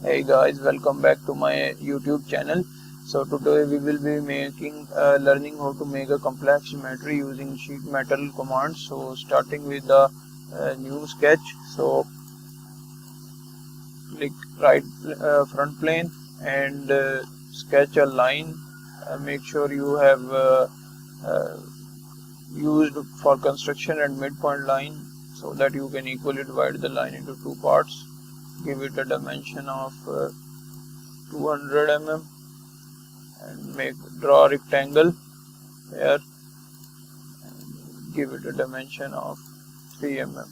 Hey guys, welcome back to my YouTube channel. So today we will be learning how to make a complex geometry using sheet metal commands. So starting with the new sketch. So click right front plane and sketch a line. Make sure you have uh, used for construction and midpoint line so that you can equally divide the line into two parts. Give it a dimension of 200 mm and draw a rectangle here and give it a dimension of 3 mm.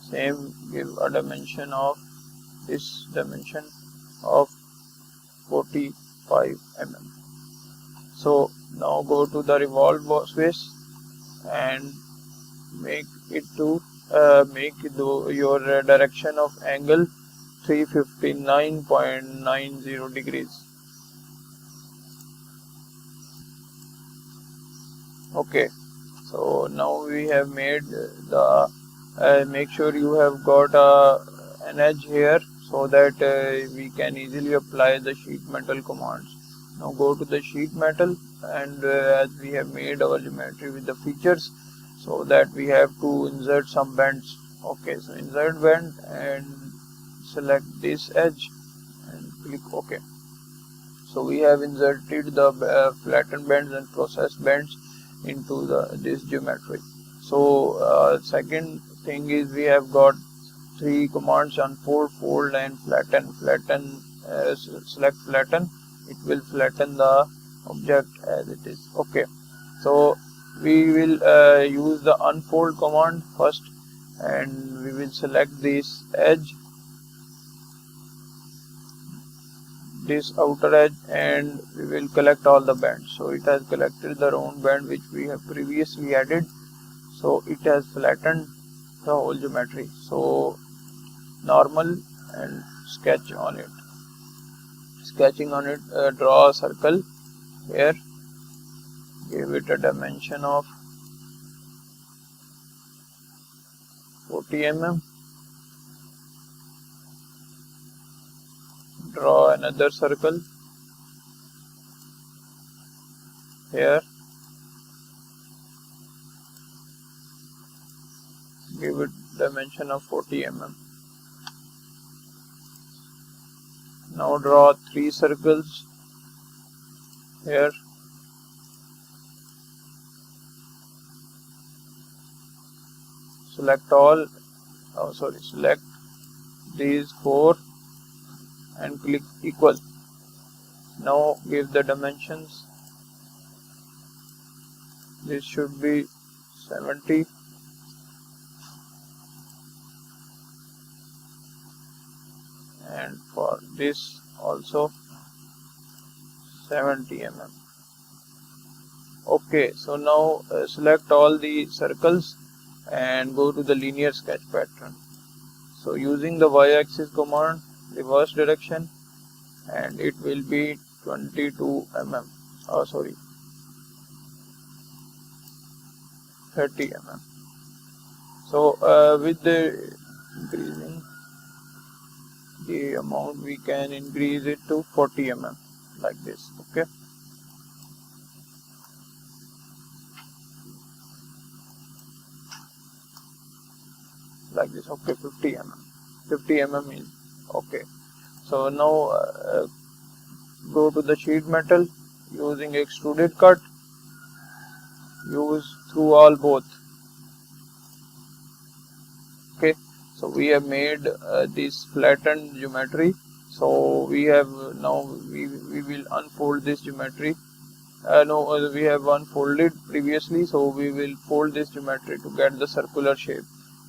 Same, give a dimension of this dimension of 45 mm. So now go to the revolve space and make it to your direction of angle 359.90 degrees. Okay, so now we have made the make sure you have got an edge here so that we can easily apply the sheet metal commands. Now go to the sheet metal and as we have made our geometry with the features, so that we have to insert some bends. Okay, so insert bend and select this edge and click OK. So we have inserted the flatten bends and process bends into this geometry. So second thing is we have got three commands: unfold, fold and flatten. Select flatten, it will flatten the object as it is. Okay, so we will use the unfold command first and we will select this edge, this outer edge, and we will collect all the bands. So it has collected the round band which we have previously added, so it has flattened the whole geometry. So normal and sketch on it. Sketching on it, draw a circle here, give it a dimension of 40 mm. Draw another circle here, give it dimension of 40 mm. Now draw three circles here, select these four and click equal. Now give the dimensions. This should be 70 and for this also 70 mm. Okay, so now select all the circles and go to the linear sketch pattern. So using the y-axis command, reverse direction, and it will be 22 mm. 30 mm. So with the increasing the amount, we can increase it to 40 mm like this. Okay, like this. Okay, 50 mm is okay. So now go to the sheet metal, using extruded cut, use through all both. Okay, so we have made this flattened geometry. So we have now we will unfold this geometry. We have unfolded previously, so we will fold this geometry to get the circular shape.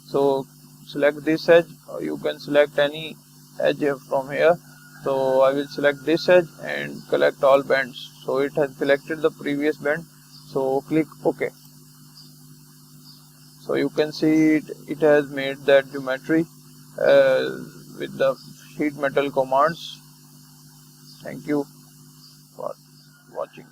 So select this edge, or you can select any edge from here. So I will select this edge and collect all bends. So it has collected the previous bend, so click OK. So you can see it has made that geometry with the sheet metal commands. Thank you for watching.